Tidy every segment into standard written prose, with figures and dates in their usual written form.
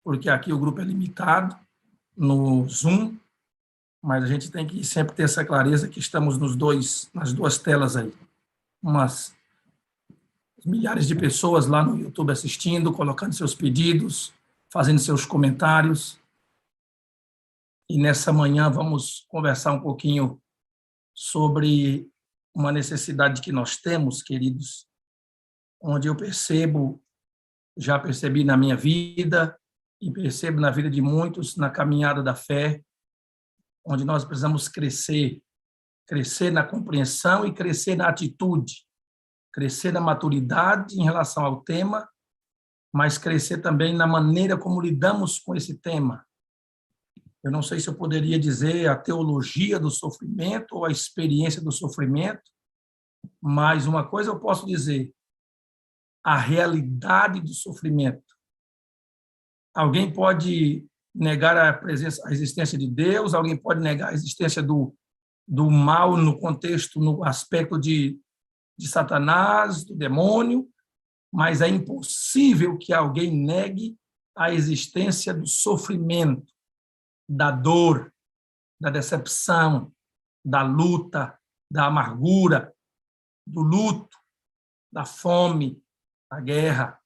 porque aqui o grupo é limitado no Zoom, mas a gente tem que sempre ter essa clareza que estamos nas duas telas aí. Umas milhares de pessoas lá no YouTube assistindo, colocando seus pedidos, fazendo seus comentários. E nessa manhã vamos conversar um pouquinho sobre uma necessidade que nós temos, queridos, onde eu já percebi na minha vida e percebo na vida de muitos, na caminhada da fé, onde nós precisamos crescer na compreensão e crescer na atitude, crescer na maturidade em relação ao tema, mas crescer também na maneira como lidamos com esse tema. Eu não sei se eu poderia dizer a teologia do sofrimento ou a experiência do sofrimento, mas uma coisa eu posso dizer, a realidade do sofrimento. Alguém pode negar a existência de Deus, alguém pode negar a existência do mal no contexto, no aspecto de Satanás, do demônio, mas é impossível que alguém negue a existência do sofrimento, da dor, da decepção, da luta, da amargura, do luto, da fome, da guerra.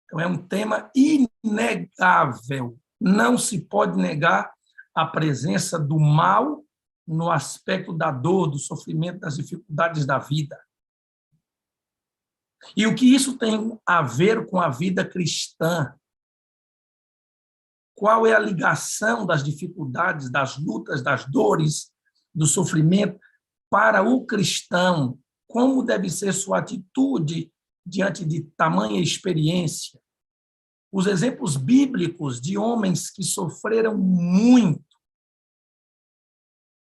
Então, é um tema inegável. Não se pode negar a presença do mal no aspecto da dor, do sofrimento, das dificuldades da vida. E o que isso tem a ver com a vida cristã? Qual é a ligação das dificuldades, das lutas, das dores, do sofrimento para o cristão? Como deve ser sua atitude diante de tamanha experiência? Os exemplos bíblicos de homens que sofreram muito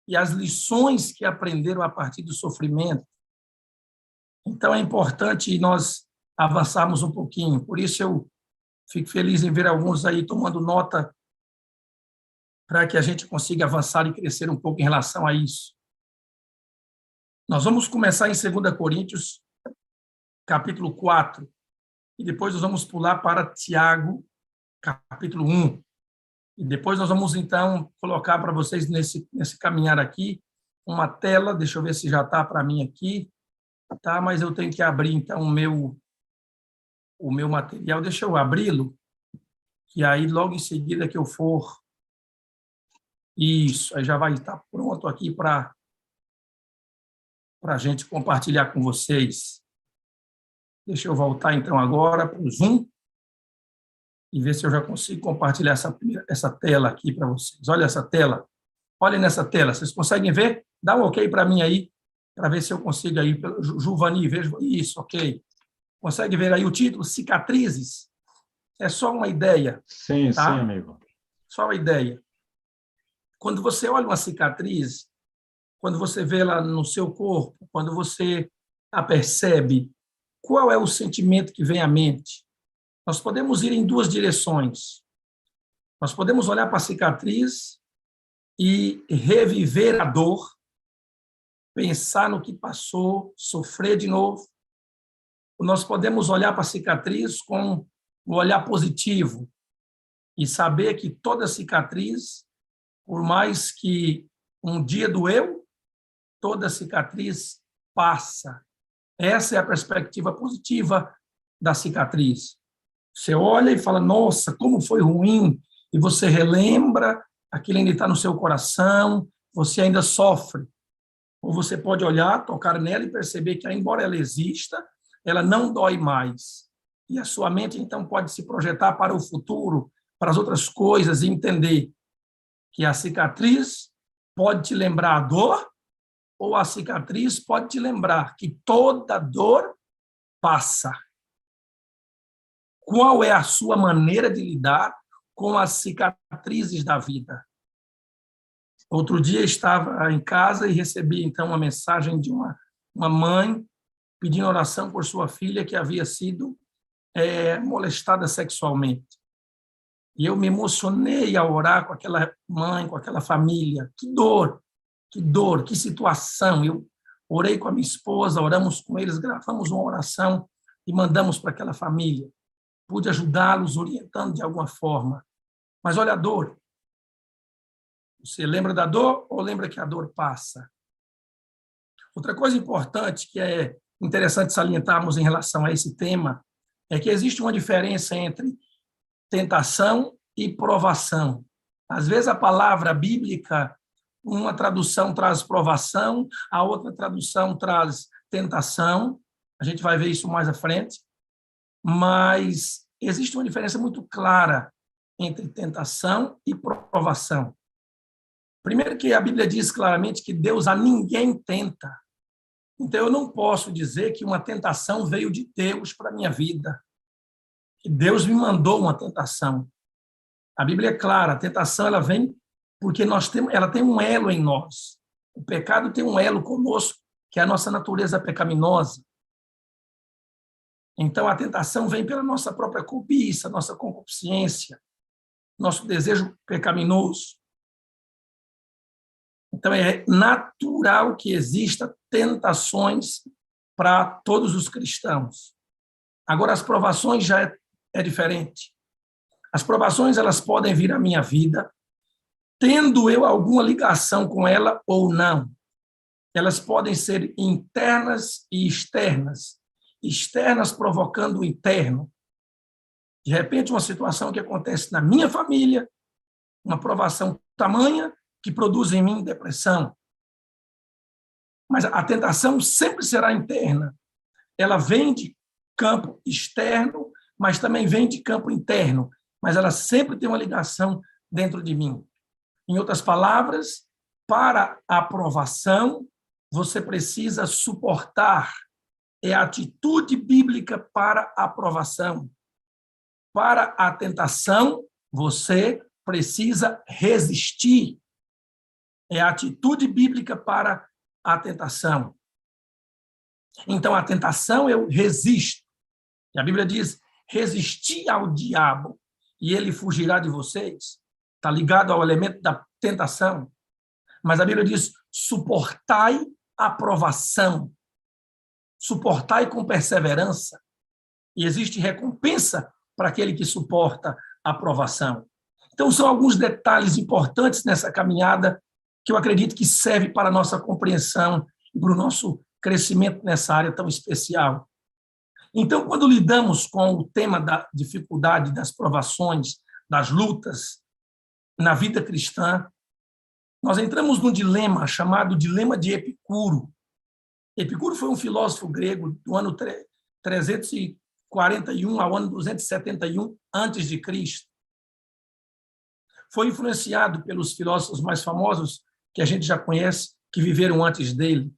e as lições que aprenderam a partir do sofrimento. Então, é importante nós avançarmos um pouquinho. Por isso, eu fico feliz em ver alguns aí tomando nota para que a gente consiga avançar e crescer um pouco em relação a isso. Nós vamos começar em 2 Coríntios, capítulo 4, e depois nós vamos pular para Tiago, capítulo 1. E depois nós vamos, então, colocar para vocês nesse caminhar aqui uma tela, deixa eu ver se já está para mim aqui, tá? Mas eu tenho que abrir, então, o meu material. Deixa eu abri-lo, que aí, logo em seguida que eu for... Isso, aí já vai estar pronto aqui para a gente compartilhar com vocês. Deixa eu voltar, então, agora para o Zoom e ver se eu já consigo compartilhar essa tela aqui para vocês. Olha essa tela. Olhem nessa tela. Vocês conseguem ver? Dá um ok para mim aí, para ver se eu consigo aí. Giovanni, vejo isso, ok. Consegue ver aí o título? Cicatrizes? É só uma ideia. Sim, tá? Sim, amigo. Só uma ideia. Quando você olha uma cicatriz, quando você vê ela no seu corpo, quando você a percebe, qual é o sentimento que vem à mente? Nós podemos ir em duas direções. Nós podemos olhar para a cicatriz e reviver a dor, pensar no que passou, sofrer de novo. Nós podemos olhar para a cicatriz com um olhar positivo e saber que toda cicatriz, por mais que um dia doeu, toda cicatriz passa. Essa é a perspectiva positiva da cicatriz. Você olha e fala, nossa, como foi ruim, e você relembra, aquilo ainda está no seu coração, você ainda sofre. Ou você pode olhar, tocar nela e perceber que, embora ela exista, ela não dói mais. E a sua mente, então, pode se projetar para o futuro, para as outras coisas, e entender que a cicatriz pode te lembrar a dor, ou a cicatriz pode te lembrar que toda dor passa. Qual é a sua maneira de lidar com as cicatrizes da vida? Outro dia estava em casa e recebi, então, uma mensagem de uma mãe pedindo oração por sua filha que havia sido molestada sexualmente. E eu me emocionei ao orar com aquela mãe, com aquela família. Que dor, que situação. Eu orei com a minha esposa, oramos com eles, gravamos uma oração e mandamos para aquela família. pude ajudá-los, orientando de alguma forma. Mas olha a dor. Você lembra da dor ou lembra que a dor passa? Outra coisa importante que é interessante salientarmos em relação a esse tema é que existe uma diferença entre tentação e provação. Às vezes a palavra bíblica, uma tradução traz provação, a outra tradução traz tentação. A gente vai ver isso mais à frente. Mas existe uma diferença muito clara entre tentação e provação. Primeiro que a Bíblia diz claramente que Deus a ninguém tenta. Então eu não posso dizer que uma tentação veio de Deus para a minha vida. Que Deus me mandou uma tentação. A Bíblia é clara, a tentação ela vem porque ela tem um elo em nós. O pecado tem um elo conosco, que é a nossa natureza pecaminosa. Então, a tentação vem pela nossa própria cobiça, nossa concupiscência, nosso desejo pecaminoso. Então, é natural que exista tentações para todos os cristãos. Agora, as provações já é diferente. As provações elas podem vir à minha vida, tendo eu alguma ligação com ela ou não. Elas podem ser internas e externas. Externas provocando o interno. De repente, uma situação que acontece na minha família, uma provação tamanha que produz em mim depressão. Mas a tentação sempre será interna. Ela vem de campo externo, mas também vem de campo interno. Mas ela sempre tem uma ligação dentro de mim. Em outras palavras, para a aprovação, você precisa suportar. É a atitude bíblica para a aprovação. Para a tentação, você precisa resistir. É a atitude bíblica para a tentação. Então, a tentação eu resisto. E a Bíblia diz, resistir ao diabo e ele fugirá de vocês. Está ligado ao elemento da tentação. Mas a Bíblia diz, suportai a provação. Suportai com perseverança. E existe recompensa para aquele que suporta a provação. Então, são alguns detalhes importantes nessa caminhada que eu acredito que serve para a nossa compreensão e para o nosso crescimento nessa área tão especial. Então, quando lidamos com o tema da dificuldade, das provações, das lutas na vida cristã, nós entramos num dilema chamado dilema de Epicuro. Epicuro foi um filósofo grego do ano 341 ao ano 271 a.C. Foi influenciado pelos filósofos mais famosos que a gente já conhece, que viveram antes dele.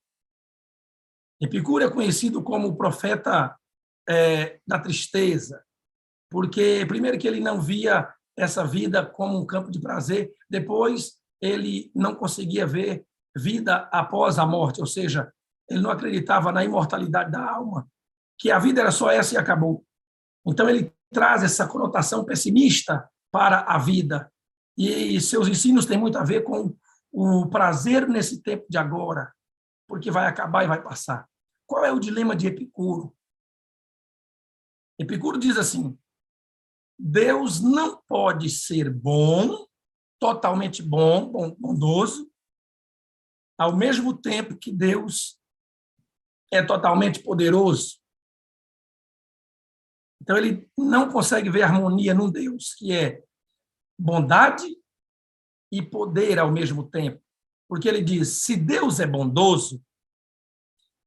Epicuro é conhecido como o profeta da tristeza, porque, primeiro, que ele não via essa vida como um campo de prazer, depois, ele não conseguia ver vida após a morte, ou seja, ele não acreditava na imortalidade da alma, que a vida era só essa e acabou. Então, ele traz essa conotação pessimista para a vida, e seus ensinos têm muito a ver com o prazer nesse tempo de agora, porque vai acabar e vai passar. Qual é o dilema de Epicuro? Epicuro diz assim, Deus não pode ser bom, totalmente bom, bondoso, ao mesmo tempo que Deus é totalmente poderoso. Então, ele não consegue ver harmonia num Deus que é bondade e poder ao mesmo tempo. Porque ele diz, se Deus é bondoso,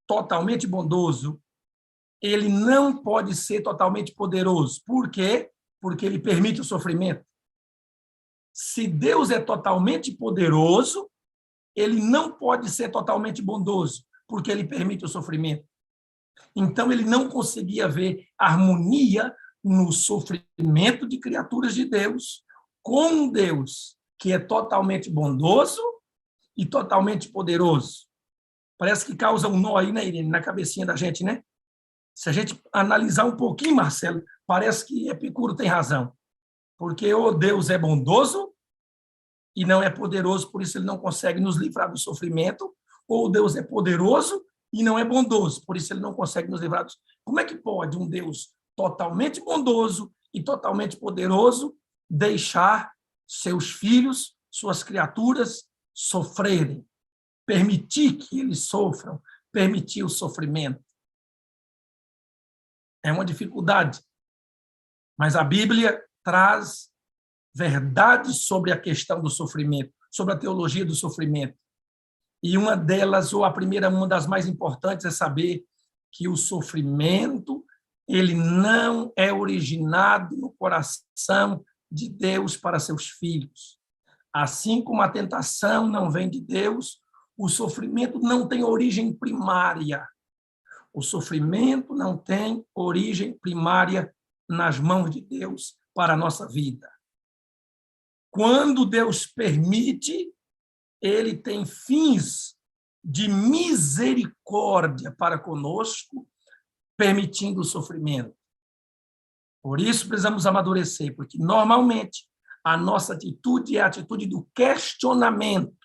totalmente bondoso, ele não pode ser totalmente poderoso. Por quê? Porque ele permite o sofrimento. Se Deus é totalmente poderoso, ele não pode ser totalmente bondoso, porque ele permite o sofrimento. Então, ele não conseguia ver harmonia no sofrimento de criaturas de Deus, com um Deus que é totalmente bondoso e totalmente poderoso. Parece que causa um nó aí, né, Irene, na cabecinha da gente, né? Se a gente analisar um pouquinho, Marcelo, parece que Epicuro tem razão. Porque ou Deus é bondoso e não é poderoso, por isso ele não consegue nos livrar do sofrimento, ou Deus é poderoso e não é bondoso, por isso ele não consegue nos livrar do... Como é que pode um Deus totalmente bondoso e totalmente poderoso, deixar seus filhos, suas criaturas sofrerem, permitir que eles sofram, permitir o sofrimento. É uma dificuldade, mas a Bíblia traz verdades sobre a questão do sofrimento, sobre a teologia do sofrimento. E uma delas, ou a primeira, uma das mais importantes, é saber que o sofrimento, ele não é originado no coração de Deus para seus filhos. Assim como a tentação não vem de Deus, o sofrimento não tem origem primária. O sofrimento não tem origem primária nas mãos de Deus para a nossa vida. Quando Deus permite, ele tem fins de misericórdia para conosco, permitindo o sofrimento. Por isso precisamos amadurecer, porque normalmente a nossa atitude é a atitude do questionamento.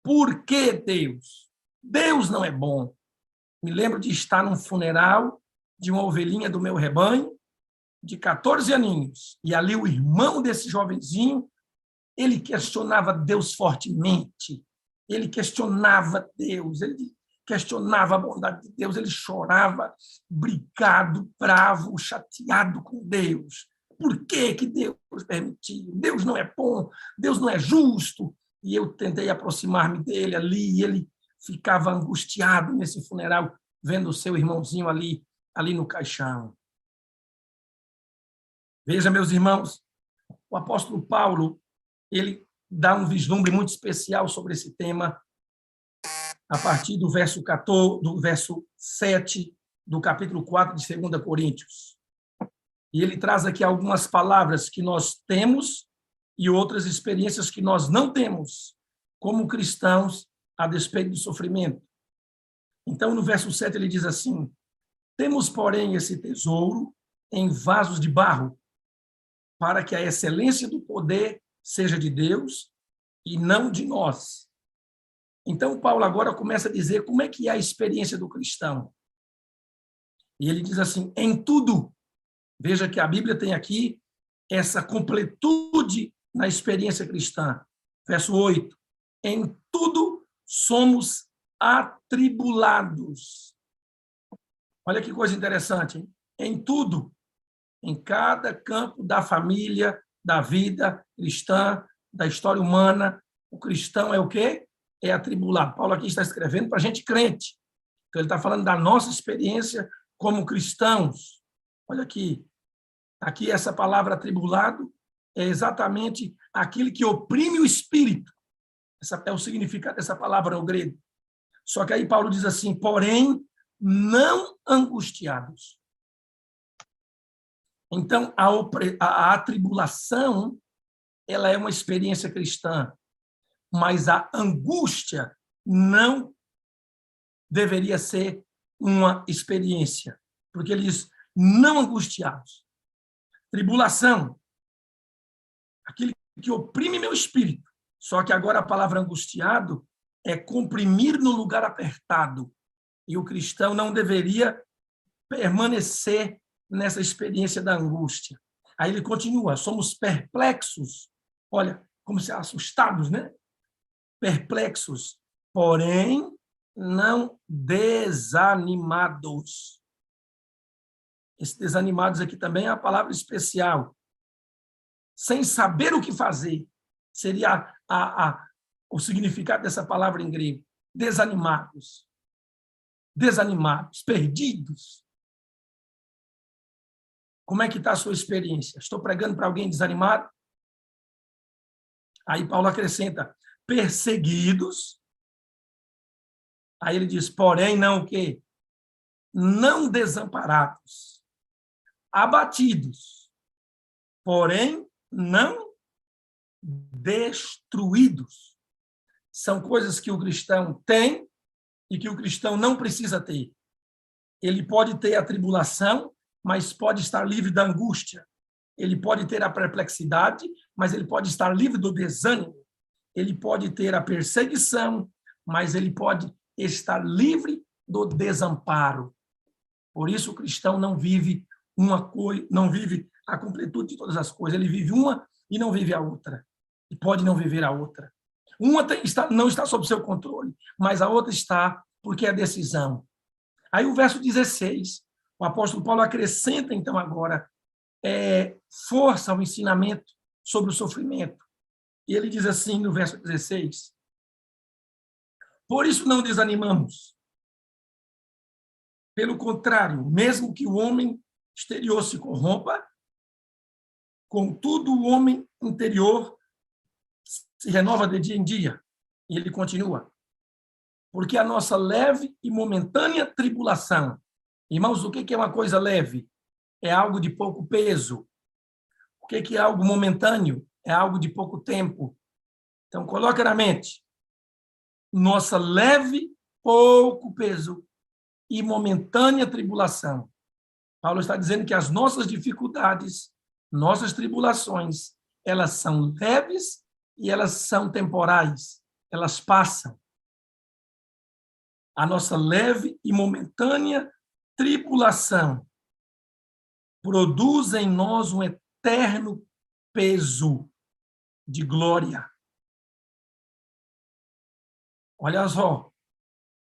Por que Deus? Deus não é bom. Me lembro de estar num funeral de uma ovelhinha do meu rebanho, de 14 aninhos, e ali o irmão desse jovenzinho, ele questionava Deus fortemente, ele questionava Deus, ele questionava a bondade de Deus, ele chorava, brigado, bravo, chateado com Deus. Por que que Deus permitiu? Deus não é bom, Deus não é justo. E eu tentei aproximar-me dele ali, e ele ficava angustiado nesse funeral, vendo o seu irmãozinho ali no caixão. Veja, meus irmãos, o apóstolo Paulo, ele dá um vislumbre muito especial sobre esse tema a partir do verso 14, do verso 7 do capítulo 4 de 2 Coríntios. E ele traz aqui algumas palavras que nós temos e outras experiências que nós não temos como cristãos a despeito do sofrimento. Então, no verso 7, ele diz assim: temos, porém, esse tesouro em vasos de barro, para que a excelência do poder seja de Deus e não de nós. Então, Paulo agora começa a dizer como é que é a experiência do cristão. E ele diz assim: em tudo. Veja que a Bíblia tem aqui essa completude na experiência cristã. Verso 8. Em tudo somos atribulados. Olha que coisa interessante, hein? Em tudo, em cada campo da família, da vida cristã, da história humana, o cristão é o quê? É atribulado. Paulo aqui está escrevendo para a gente crente. Então, ele está falando da nossa experiência como cristãos. Olha aqui. Aqui, essa palavra atribulado é exatamente aquele que oprime o espírito. Esse é o significado dessa palavra no grego. Só que aí Paulo diz assim: porém, não angustiados. Então, a atribulação, ela é uma experiência cristã, mas a angústia não deveria ser uma experiência, porque ele diz: não angustiados. Tribulação, aquele que oprime meu espírito. Só que agora a palavra angustiado é comprimir no lugar apertado. E o cristão não deveria permanecer nessa experiência da angústia. Aí ele continua: somos perplexos. Olha, como se assustados, né? Perplexos, porém não desanimados. Esse desanimados aqui também é a palavra especial. Sem saber o que fazer, seria o significado dessa palavra em grego. Desanimados. Desanimados, perdidos. Como é que está a sua experiência? Estou pregando para alguém desanimado? Aí Paulo acrescenta: perseguidos. Aí ele diz: porém não o quê? Não desamparados. Abatidos. Porém não destruídos. São coisas que o cristão tem e que o cristão não precisa ter. Ele pode ter a tribulação, mas pode estar livre da angústia. Ele pode ter a perplexidade, mas ele pode estar livre do desânimo. Ele pode ter a perseguição, mas ele pode estar livre do desamparo. Por isso o cristão não vive uma coisa, não vive a completude de todas as coisas. Ele vive uma e não vive a outra. E pode não viver a outra. Uma não está sob seu controle, mas a outra está, porque é decisão. Aí o verso 16, o apóstolo Paulo acrescenta, então, agora, força ao ensinamento sobre o sofrimento. E ele diz assim, no verso 16, por isso não desanimamos. Pelo contrário, mesmo que o homem exterior se corrompa, contudo o homem interior se renova de dia em dia. E ele continua. Porque a nossa leve e momentânea tribulação, irmãos, o que é uma coisa leve? É algo de pouco peso. O que é algo momentâneo? É algo de pouco tempo. Então, coloca na mente. Nossa leve, pouco peso e momentânea tribulação. Paulo está dizendo que as nossas dificuldades, nossas tribulações, elas são leves e elas são temporais. Elas passam. A nossa leve e momentânea tribulação produz em nós um eterno peso de glória. Olha só,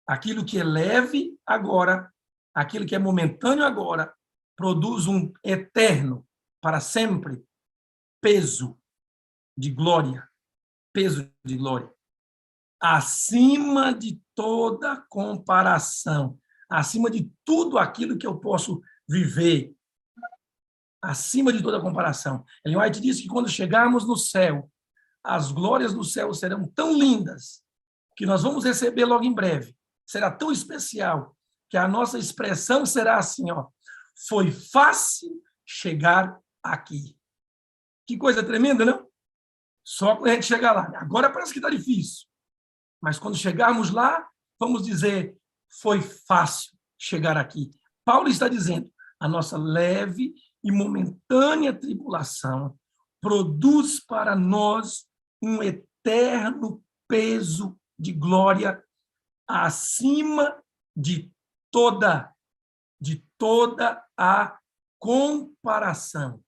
aquilo que é leve agora, aquilo que é momentâneo agora, produz um eterno, para sempre, peso de glória. Peso de glória. Acima de toda comparação, acima de tudo aquilo que eu posso viver, acima de toda comparação. Ellen White diz que quando chegarmos no céu, as glórias do céu serão tão lindas que nós vamos receber logo em breve. Será tão especial que a nossa expressão será assim, ó, foi fácil chegar aqui. Que coisa tremenda, não? Só quando a gente chegar lá. Agora parece que está difícil. Mas quando chegarmos lá, vamos dizer, foi fácil chegar aqui. Paulo está dizendo, a nossa leve e momentânea tribulação produz para nós um eterno peso de glória acima de toda a comparação.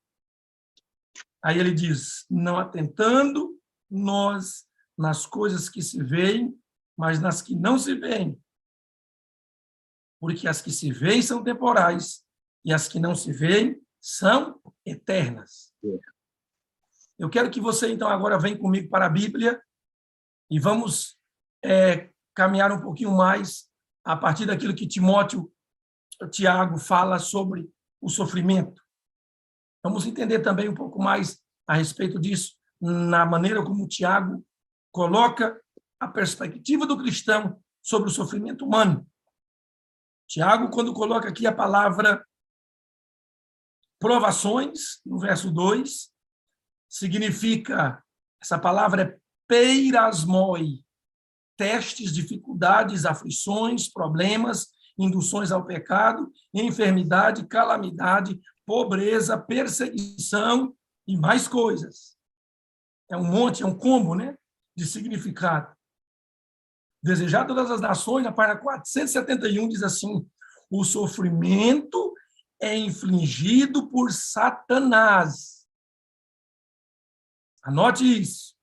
Aí ele diz, não atentando nós nas coisas que se veem, mas nas que não se veem. Porque as que se veem são temporais e as que não se veem são eternas. Eu quero que você, então, agora venha comigo para a Bíblia e vamos caminhar um pouquinho mais a partir daquilo que Tiago fala sobre o sofrimento. Vamos entender também um pouco mais a respeito disso, na maneira como Tiago coloca a perspectiva do cristão sobre o sofrimento humano. Tiago, quando coloca aqui a palavra provações, no verso 2, significa, essa palavra é peirasmoi, testes, dificuldades, aflições, problemas, induções ao pecado, enfermidade, calamidade, pobreza, perseguição e mais coisas. É um monte, é um combo, né, de significado. Desejar todas as nações, na página 471, diz assim, o sofrimento é infligido por Satanás. Anote isso.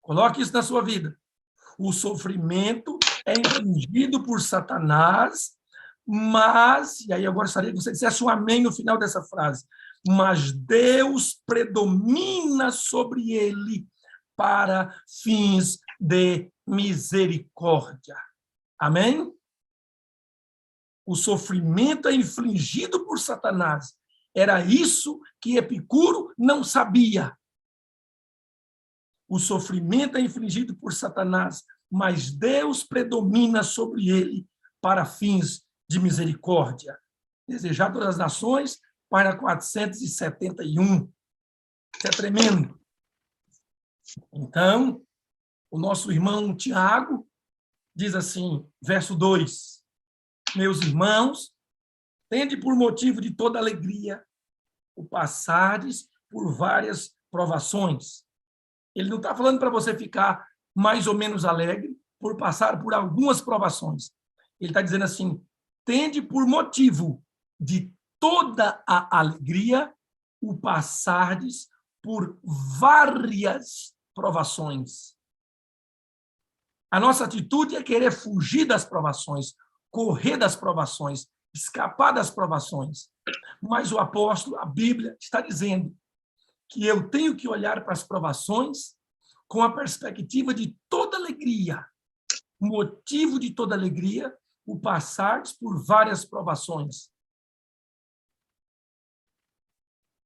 Coloque isso na sua vida. O sofrimento é infligido por Satanás, mas, e aí agora gostaria que você dissesse um amém no final dessa frase, mas Deus predomina sobre ele para fins de misericórdia. Amém? O sofrimento é infligido por Satanás. Era isso que Epicuro não sabia. O sofrimento é infligido por Satanás, mas Deus predomina sobre ele para fins de misericórdia. Desejar todas as nações, página 471. Isso é tremendo. Então, o nosso irmão Tiago diz assim, verso 2, meus irmãos, tende por motivo de toda alegria o passardes por várias provações. Ele não está falando para você ficar mais ou menos alegre por passar por algumas provações. Ele está dizendo assim, tende por motivo de toda a alegria o passardes por várias provações. A nossa atitude é querer fugir das provações, correr das provações, escapar das provações. Mas o apóstolo, a Bíblia, está dizendo que eu tenho que olhar para as provações com a perspectiva de toda alegria, motivo de toda alegria, o passar por várias provações.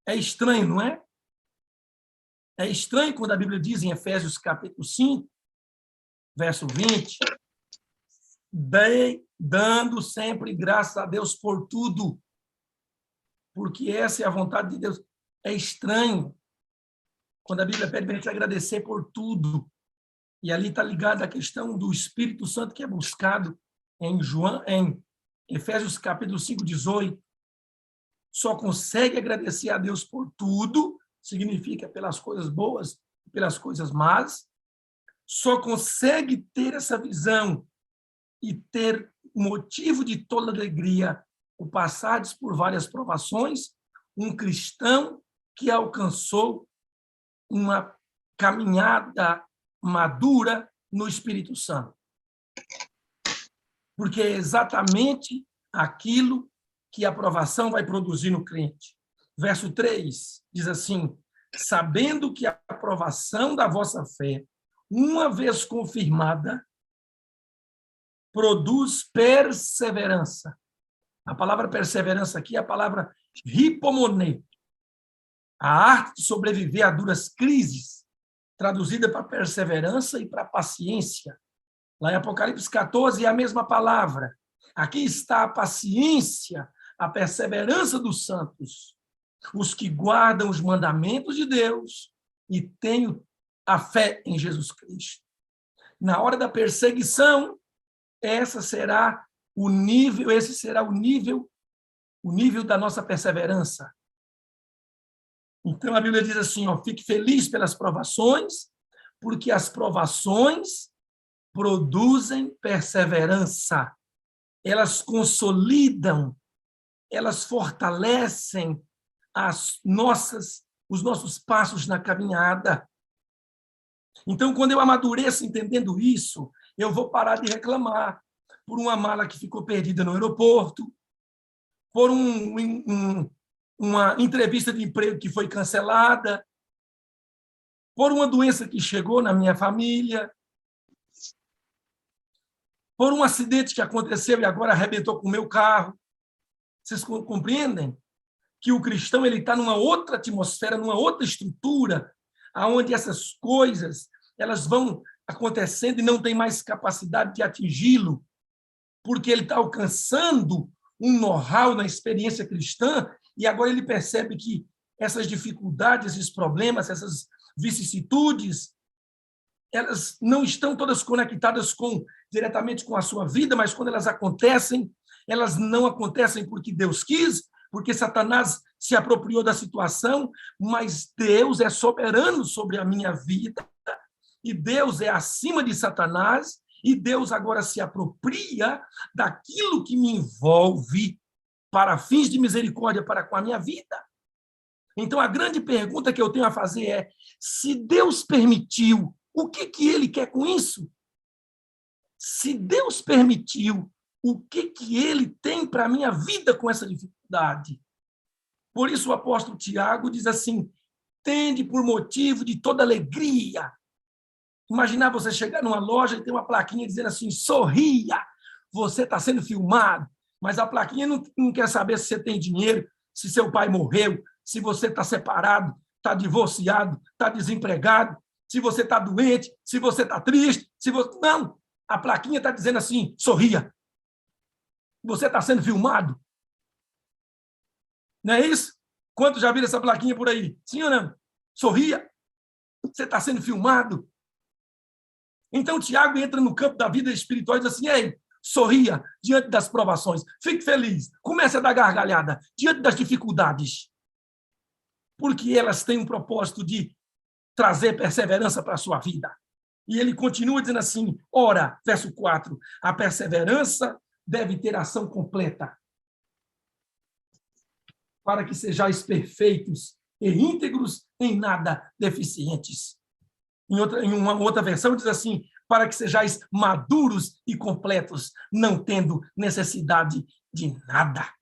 É estranho, não é? É estranho quando a Bíblia diz em Efésios capítulo 5, verso 20, dando sempre graças a Deus por tudo, porque essa é a vontade de Deus. É estranho quando a Bíblia pede para a gente agradecer por tudo. E ali está ligada a questão do Espírito Santo que é buscado em Efésios capítulo 5, 18. Só consegue agradecer a Deus por tudo, significa pelas coisas boas, pelas coisas más. Só consegue ter essa visão e ter motivo de toda alegria, o passar por várias provações, um cristão que alcançou uma caminhada madura no Espírito Santo. Porque é exatamente aquilo que a aprovação vai produzir no crente. Verso 3 diz assim: sabendo que a aprovação da vossa fé, uma vez confirmada, produz perseverança. A palavra perseverança aqui é a palavra hipomone, a arte de sobreviver a duras crises, traduzida para perseverança e para paciência. Lá em Apocalipse 14 é a mesma palavra. Aqui está a paciência, a perseverança dos santos, os que guardam os mandamentos de Deus e têm a fé em Jesus Cristo. Na hora da perseguição, esse será o nível da nossa perseverança. Então a Bíblia diz assim, fique feliz pelas provações, porque as provações produzem perseverança. Elas consolidam, elas fortalecem os nossos passos na caminhada. Então, quando eu amadureço entendendo isso, eu vou parar de reclamar por uma mala que ficou perdida no aeroporto, por uma entrevista de emprego que foi cancelada, por uma doença que chegou na minha família, por um acidente que aconteceu e agora arrebentou com o meu carro. Vocês compreendem que o cristão ele está numa outra atmosfera, numa outra estrutura, aonde essas coisas elas vão acontecendo e não tem mais capacidade de atingi-lo, porque ele está alcançando um know-how na experiência cristã e agora ele percebe que essas dificuldades, esses problemas, essas vicissitudes, elas não estão todas conectadas diretamente com a sua vida, mas quando elas acontecem, elas não acontecem porque Deus quis, porque Satanás se apropriou da situação, mas Deus é soberano sobre a minha vida, e Deus é acima de Satanás, e Deus agora se apropria daquilo que me envolve para fins de misericórdia para com a minha vida. Então, a grande pergunta que eu tenho a fazer é, se Deus permitiu, o que ele quer com isso? Se Deus permitiu, o que ele tem para a minha vida com essa dificuldade? Por isso o apóstolo Tiago diz assim, tende por motivo de toda alegria. Imaginar você chegar numa loja e ter uma plaquinha dizendo assim, sorria, você está sendo filmado, mas a plaquinha não quer saber se você tem dinheiro, se seu pai morreu, se você está separado, está divorciado, está desempregado, se você está doente, se você está triste, Não, a plaquinha está dizendo assim, sorria. Você está sendo filmado. Não é isso? Quantos já viram essa plaquinha por aí? Sim ou não? Sorria. Você está sendo filmado. Então, Tiago entra no campo da vida espiritual e diz assim, ei, sorria diante das provações. Fique feliz. Comece a dar gargalhada diante das dificuldades. Porque elas têm um propósito de trazer perseverança para a sua vida. E ele continua dizendo assim, ora, verso 4, a perseverança deve ter ação completa. para que sejais perfeitos e íntegros, em nada deficientes. Em uma outra versão diz assim, para que sejais maduros e completos, não tendo necessidade de nada.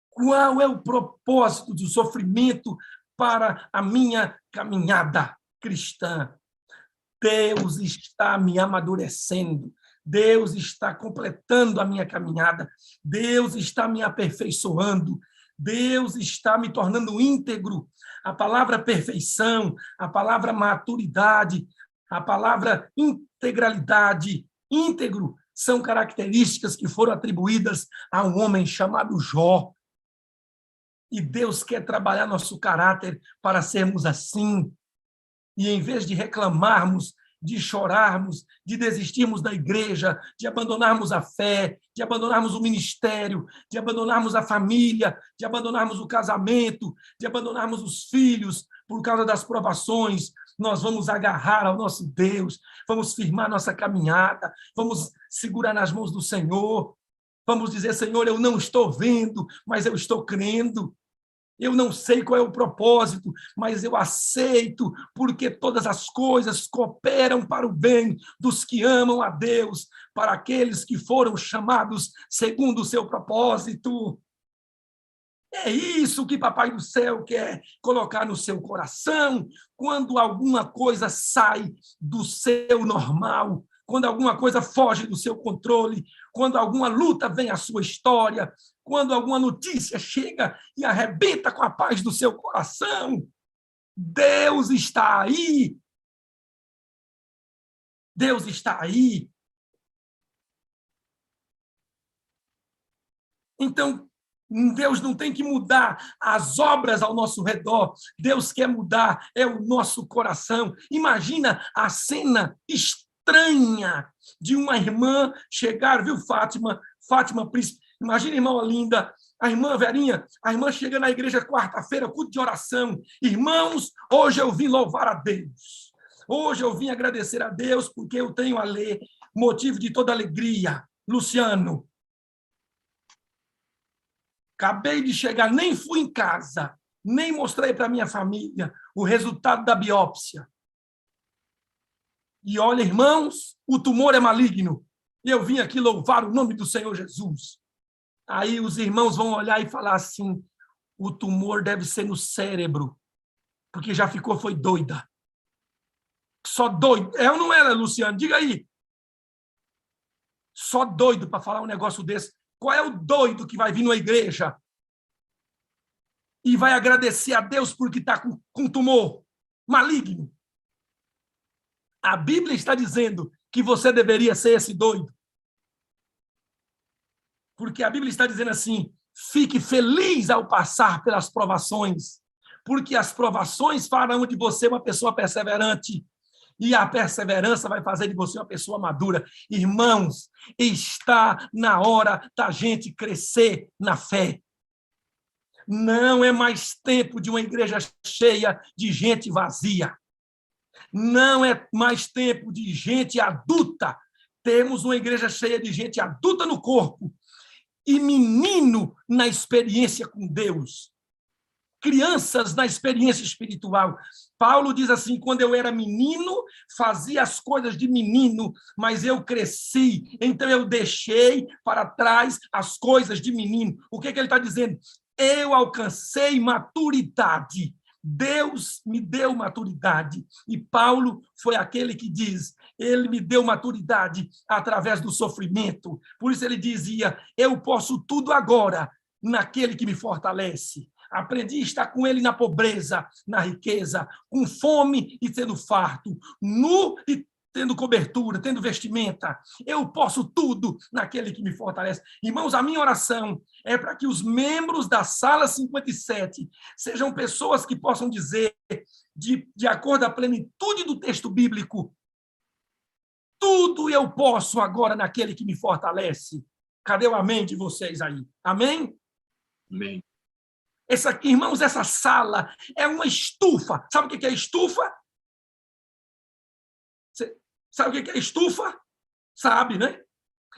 Qual é o propósito do sofrimento para a minha caminhada cristã? Deus está me amadurecendo, Deus está completando a minha caminhada, Deus está me aperfeiçoando, Deus está me tornando íntegro. A palavra perfeição, a palavra maturidade, a palavra integralidade, íntegro, são características que foram atribuídas a um homem chamado Jó. E Deus quer trabalhar nosso caráter para sermos assim. E em vez de reclamarmos, de chorarmos, de desistirmos da igreja, de abandonarmos a fé, de abandonarmos o ministério, de abandonarmos a família, de abandonarmos o casamento, de abandonarmos os filhos por causa das provações, nós vamos agarrar ao nosso Deus, vamos firmar nossa caminhada, vamos segurar nas mãos do Senhor, vamos dizer, Senhor, eu não estou vendo, mas eu estou crendo. Eu não sei qual é o propósito, mas eu aceito, porque todas as coisas cooperam para o bem dos que amam a Deus, para aqueles que foram chamados segundo o seu propósito. É isso que Papai do Céu quer colocar no seu coração quando alguma coisa sai do seu normal, quando alguma coisa foge do seu controle, quando alguma luta vem à sua história, quando alguma notícia chega e arrebenta com a paz do seu coração. Deus está aí. Deus está aí. Então, Deus não tem que mudar as obras ao nosso redor. Deus quer mudar é o nosso coração. Imagina a cena estranha de uma irmã chegar, viu, Fátima, Príncipe. Imagina, irmã Olinda, a irmã Verinha, a irmã chega na igreja quarta-feira, culto de oração. Irmãos, hoje eu vim louvar a Deus. Hoje eu vim agradecer a Deus porque eu tenho a ler motivo de toda alegria. Luciano, acabei de chegar, nem fui em casa, nem mostrei para minha família o resultado da biópsia. E olha, irmãos, o tumor é maligno. E eu vim aqui louvar o nome do Senhor Jesus. Aí os irmãos vão olhar e falar assim, o tumor deve ser no cérebro, porque já ficou, foi doida. Só doido. É ou não é, Luciano? Diga aí. Só doido para falar um negócio desse. Qual é o doido que vai vir na igreja e vai agradecer a Deus porque está com tumor maligno? A Bíblia está dizendo que você deveria ser esse doido. Porque a Bíblia está dizendo assim, fique feliz ao passar pelas provações, porque as provações farão de você uma pessoa perseverante, e a perseverança vai fazer de você uma pessoa madura. Irmãos, está na hora da gente crescer na fé. Não é mais tempo de uma igreja cheia de gente vazia. Não é mais tempo de gente adulta. Temos uma igreja cheia de gente adulta no corpo e menino na experiência com Deus. Crianças na experiência espiritual. Paulo diz assim, quando eu era menino, fazia as coisas de menino, mas eu cresci, então eu deixei para trás as coisas de menino. O que ele está dizendo? Eu alcancei maturidade. Deus me deu maturidade. E Paulo foi aquele que diz, ele me deu maturidade através do sofrimento. Por isso ele dizia, eu posso tudo agora naquele que me fortalece. Aprendi a estar com ele na pobreza, na riqueza, com fome e sendo farto, nu e tendo cobertura, tendo vestimenta. Eu posso tudo naquele que me fortalece. Irmãos, a minha oração é para que os membros da Sala 57 sejam pessoas que possam dizer, de acordo à plenitude do texto bíblico, tudo eu posso agora naquele que me fortalece. Cadê o amém de vocês aí? Amém? Amém. Irmãos, essa sala é uma estufa. Sabe o que é estufa? Sabe o que é estufa? Sabe, né?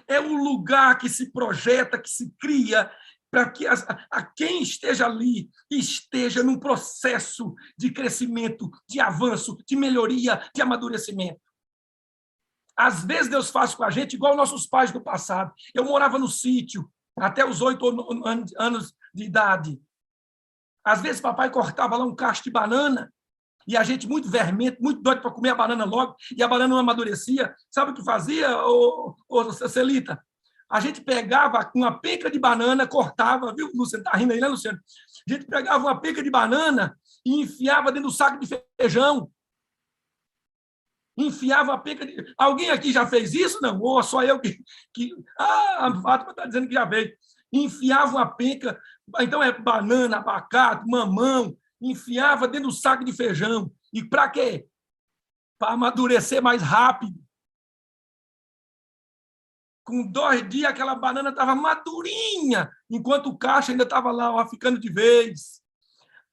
É um lugar que se projeta, que se cria para que a quem esteja ali esteja num processo de crescimento, de avanço, de melhoria, de amadurecimento. Às vezes Deus faz com a gente igual nossos pais do passado. Eu morava no sítio até os 8 anos de idade. Às vezes papai cortava lá um cacho de banana e a gente muito vermelho, muito doido para comer a banana logo, e a banana não amadurecia. Sabe o que fazia, Celita? A gente pegava uma penca de banana, cortava, viu, Luciano? Está rindo aí, né, Luciano? A gente pegava uma penca de banana e enfiava dentro do saco de feijão. Enfiava a penca de... Alguém aqui já fez isso? Não, ou só eu que... Ah, a Fátima está dizendo que já fez. Enfiava uma penca, então é banana, abacate, mamão, enfiava dentro do saco de feijão. E para quê? Para amadurecer mais rápido. Com 2 dias, aquela banana estava madurinha, enquanto o cacho ainda estava lá, ó, ficando de vez.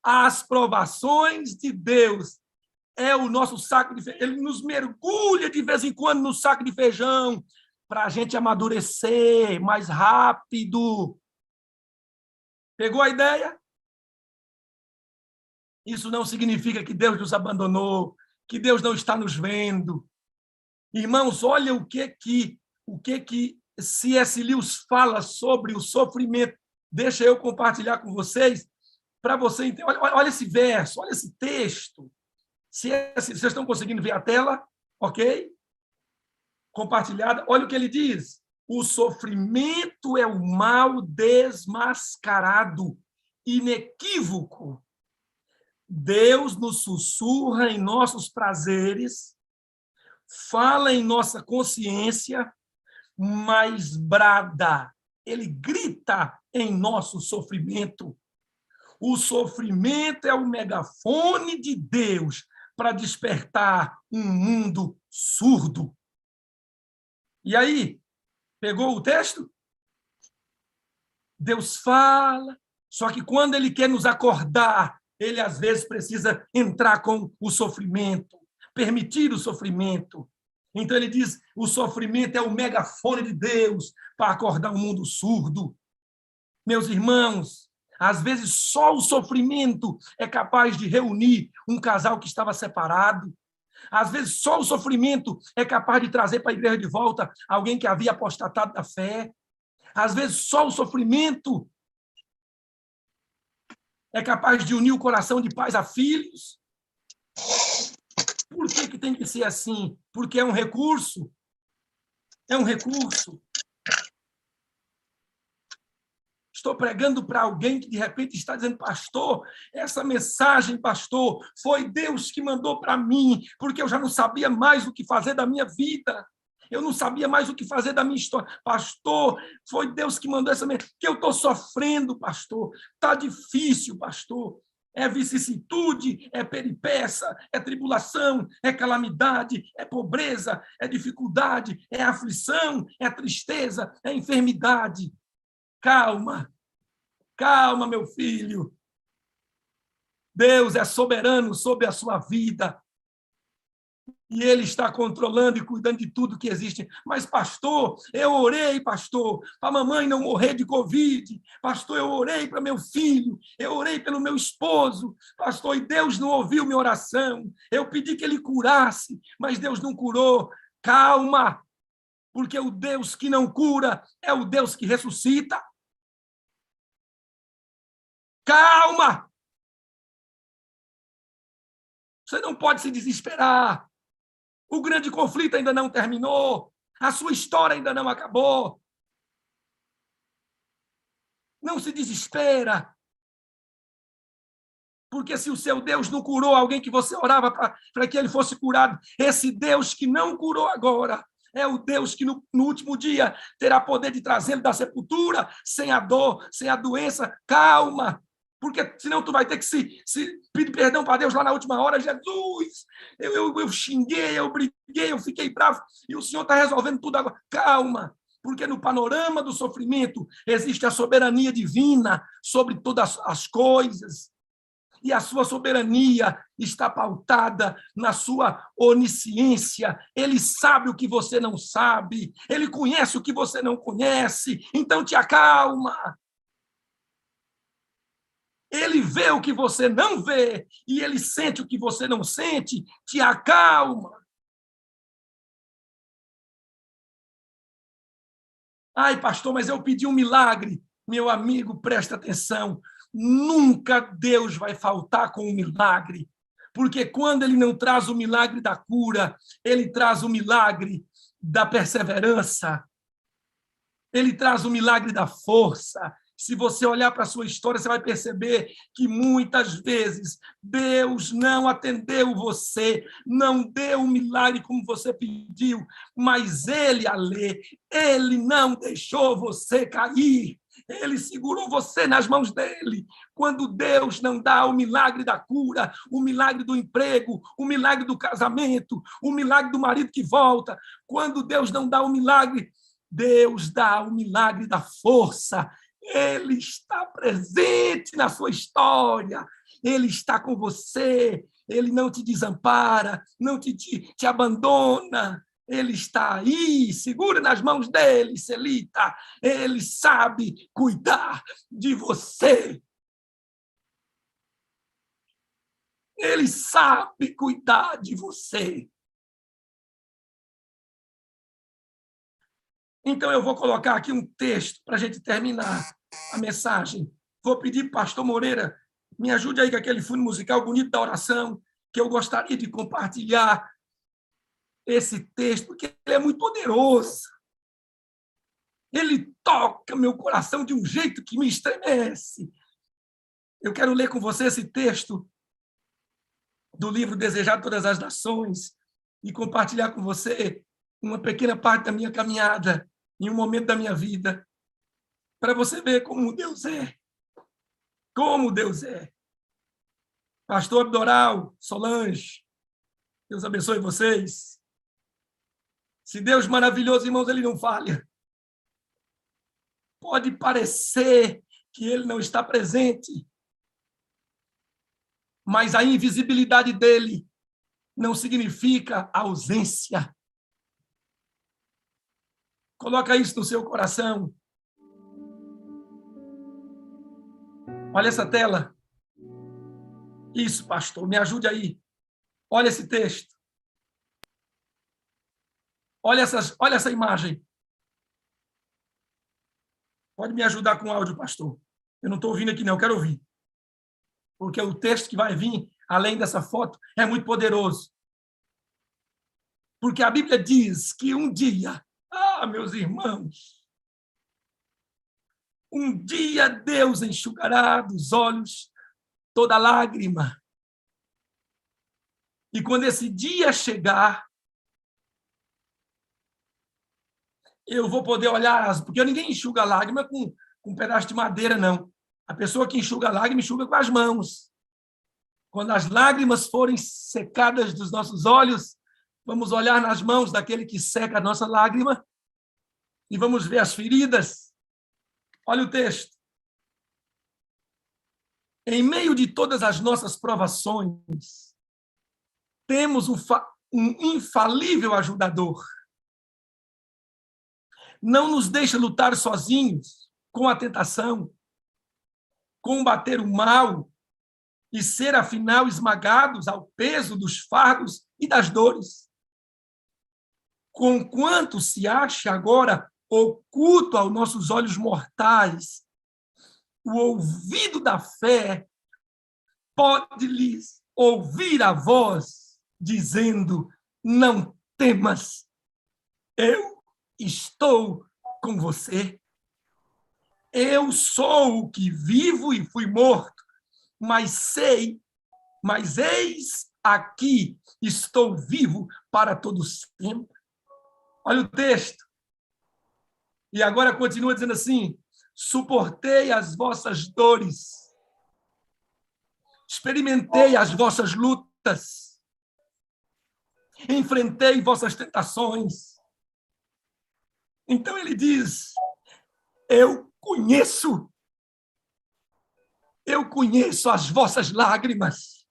As provações de Deus é o nosso saco de feijão. Ele nos mergulha de vez em quando no saco de feijão para a gente amadurecer mais rápido. Pegou a ideia? Isso não significa que Deus nos abandonou, que Deus não está nos vendo. Irmãos, olha o que C.S. Lewis fala sobre o sofrimento. Deixa eu compartilhar com vocês, para você entender. Olha esse verso, olha esse texto. Vocês estão conseguindo ver a tela? Ok? Compartilhada. Olha o que ele diz. O sofrimento é o mal desmascarado, inequívoco. Deus nos sussurra em nossos prazeres, fala em nossa consciência, mas brada. Ele grita em nosso sofrimento. O sofrimento é o megafone de Deus para despertar um mundo surdo. E aí, pegou o texto? Deus fala, só que quando ele quer nos acordar, ele às vezes precisa entrar com o sofrimento, permitir o sofrimento. Então ele diz, o sofrimento é o megafone de Deus para acordar um mundo surdo. Meus irmãos, às vezes só o sofrimento é capaz de reunir um casal que estava separado. Às vezes só o sofrimento é capaz de trazer para a igreja de volta alguém que havia apostatado da fé. Às vezes só o sofrimento é capaz de unir o coração de pais a filhos. Por que tem que ser assim? Porque é um recurso. É um recurso. Estou pregando para alguém que, de repente, está dizendo, pastor, essa mensagem, pastor, foi Deus que mandou para mim, porque eu já não sabia mais o que fazer da minha vida. Eu não sabia mais o que fazer da minha história. Pastor, foi Deus que mandou essa mensagem. Que eu estou sofrendo, pastor. Está difícil, pastor. É vicissitude, é peripécia, é tribulação, é calamidade, é pobreza, é dificuldade, é aflição, é tristeza, é enfermidade. Calma, calma, meu filho. Deus é soberano sobre a sua vida. E Ele está controlando e cuidando de tudo que existe. Mas, pastor, eu orei, pastor, para a mamãe não morrer de Covid. Pastor, eu orei para meu filho. Eu orei pelo meu esposo. Pastor, e Deus não ouviu minha oração. Eu pedi que Ele curasse, mas Deus não curou. Calma, porque o Deus que não cura é o Deus que ressuscita. Calma! Você não pode se desesperar. O grande conflito ainda não terminou. A sua história ainda não acabou. Não se desespera. Porque se o seu Deus não curou alguém que você orava para que ele fosse curado, esse Deus que não curou agora é o Deus que no último dia terá poder de trazê-lo da sepultura, sem a dor, sem a doença. Calma! Porque senão tu vai ter que se pedir perdão para Deus lá na última hora. Jesus, eu xinguei, eu briguei, eu fiquei bravo, e o Senhor está resolvendo tudo agora. Calma, porque no panorama do sofrimento existe a soberania divina sobre todas as coisas. E a sua soberania está pautada na sua onisciência. Ele sabe o que você não sabe. Ele conhece o que você não conhece. Então te acalma. Ele vê o que você não vê e ele sente o que você não sente, te acalma. Ai, pastor, mas eu pedi um milagre. Meu amigo, presta atenção. Nunca Deus vai faltar com um milagre. Porque quando ele não traz o milagre da cura, ele traz o milagre da perseverança. Ele traz o milagre da força. Se você olhar para a sua história, você vai perceber que muitas vezes Deus não atendeu você, não deu um milagre como você pediu, mas Ele, Alê, Ele não deixou você cair. Ele segurou você nas mãos dele. Quando Deus não dá o milagre da cura, o milagre do emprego, o milagre do casamento, o milagre do marido que volta, quando Deus não dá o milagre, Deus dá o milagre da força. Ele está presente na sua história. Ele está com você. Ele não te desampara, não te abandona. Ele está aí, segura nas mãos dele, Celita. Ele sabe cuidar de você. Ele sabe cuidar de você. Então, eu vou colocar aqui um texto para a gente terminar a mensagem. Vou pedir para o pastor Moreira, me ajude aí com aquele fundo musical bonito da oração, que eu gostaria de compartilhar esse texto, porque ele é muito poderoso. Ele toca meu coração de um jeito que me estremece. Eu quero ler com você esse texto do livro Desejar Todas as Nações e compartilhar com você uma pequena parte da minha caminhada em um momento da minha vida, para você ver como Deus é. Como Deus é. Pastor Abdoral, Solange, Deus abençoe vocês. Se Deus maravilhoso, irmãos, ele não falha. Pode parecer que ele não está presente, mas a invisibilidade dele não significa ausência. Coloca isso no seu coração. Olha essa tela. Isso, pastor, me ajude aí. Olha esse texto. Olha essa imagem. Pode me ajudar com o áudio, pastor. Eu não estou ouvindo aqui, não, eu quero ouvir. Porque o texto que vai vir, além dessa foto, é muito poderoso. Porque a Bíblia diz que um dia, meus irmãos, um dia Deus enxugará dos olhos toda lágrima. E quando esse dia chegar, eu vou poder olhar, porque ninguém enxuga lágrima com um pedaço de madeira, não. A pessoa que enxuga lágrima, enxuga com as mãos. Quando as lágrimas forem secadas dos nossos olhos, vamos olhar nas mãos daquele que seca a nossa lágrima e vamos ver as feridas. Olha o texto. Em meio de todas as nossas provações, temos um infalível ajudador. Não nos deixa lutar sozinhos com a tentação, combater o mal e ser, afinal, esmagados ao peso dos fardos e das dores. Conquanto se acha agora oculto aos nossos olhos mortais, o ouvido da fé pode lhes ouvir a voz dizendo: não temas, eu estou com você. Eu sou o que vivo e fui morto, mas eis aqui, estou vivo para todo sempre. Olha o texto. E agora continua dizendo assim: suportei as vossas dores, experimentei as vossas lutas, enfrentei vossas tentações. Então ele diz: eu conheço as vossas lágrimas.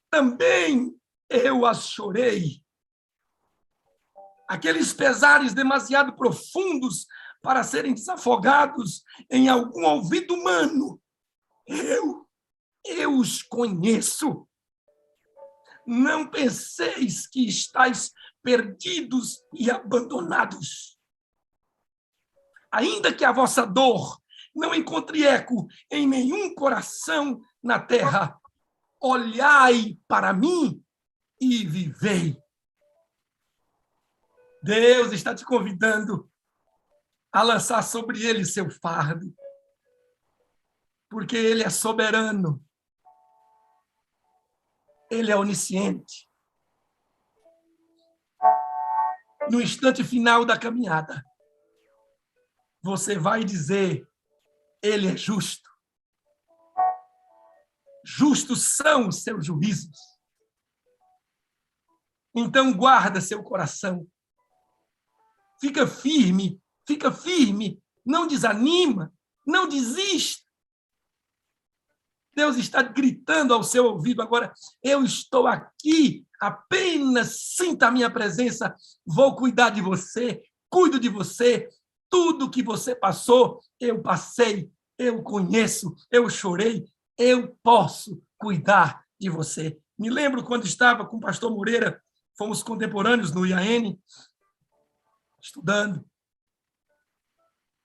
Também eu as chorei. Aqueles pesares demasiado profundos para serem desafogados em algum ouvido humano. Eu os conheço. Não penseis que estáis perdidos e abandonados. Ainda que a vossa dor não encontre eco em nenhum coração na terra, olhai para mim e vivei. Deus está te convidando a lançar sobre ele seu fardo, porque ele é soberano, ele é onisciente. No instante final da caminhada, você vai dizer: ele é justo. Justos são os seus juízos. Então guarda seu coração. Fica firme, não desanima, não desista. Deus está gritando ao seu ouvido agora: eu estou aqui, apenas sinta a minha presença, vou cuidar de você, cuido de você, tudo que você passou, eu passei, eu conheço, eu chorei, eu posso cuidar de você. Me lembro quando estava com o pastor Moreira, fomos contemporâneos no IAN, estudando,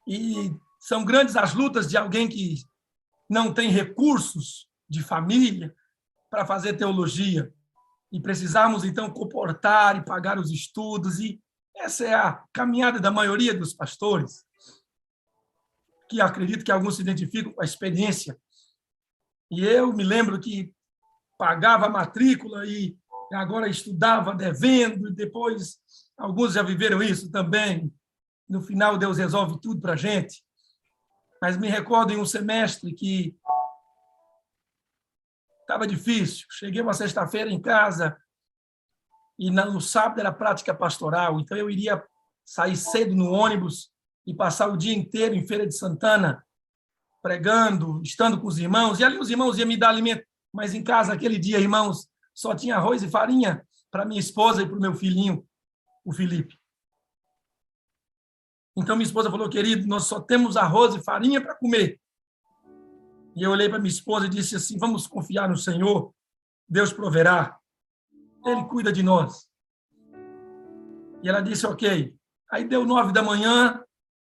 e são grandes as lutas de alguém que não tem recursos de família para fazer teologia, e precisamos, então, comportar e pagar os estudos, e essa é a caminhada da maioria dos pastores, que acredito que alguns se identificam com a experiência. E eu me lembro que pagava a matrícula e agora estudava devendo, e depois alguns já viveram isso também. No final, Deus resolve tudo para a gente. Mas me recordo em um semestre que estava difícil. Cheguei uma sexta-feira em casa e no sábado era prática pastoral, então eu iria sair cedo no ônibus e passar o dia inteiro em Feira de Santana, pregando, estando com os irmãos, e ali os irmãos iam me dar alimento, mas em casa, aquele dia, irmãos, só tinha arroz e farinha para minha esposa e para o meu filhinho, o Felipe. Então, minha esposa falou: querido, nós só temos arroz e farinha para comer. E eu olhei para minha esposa e disse assim: vamos confiar no Senhor, Deus proverá, Ele cuida de nós. E ela disse: ok. Aí deu 9 da manhã,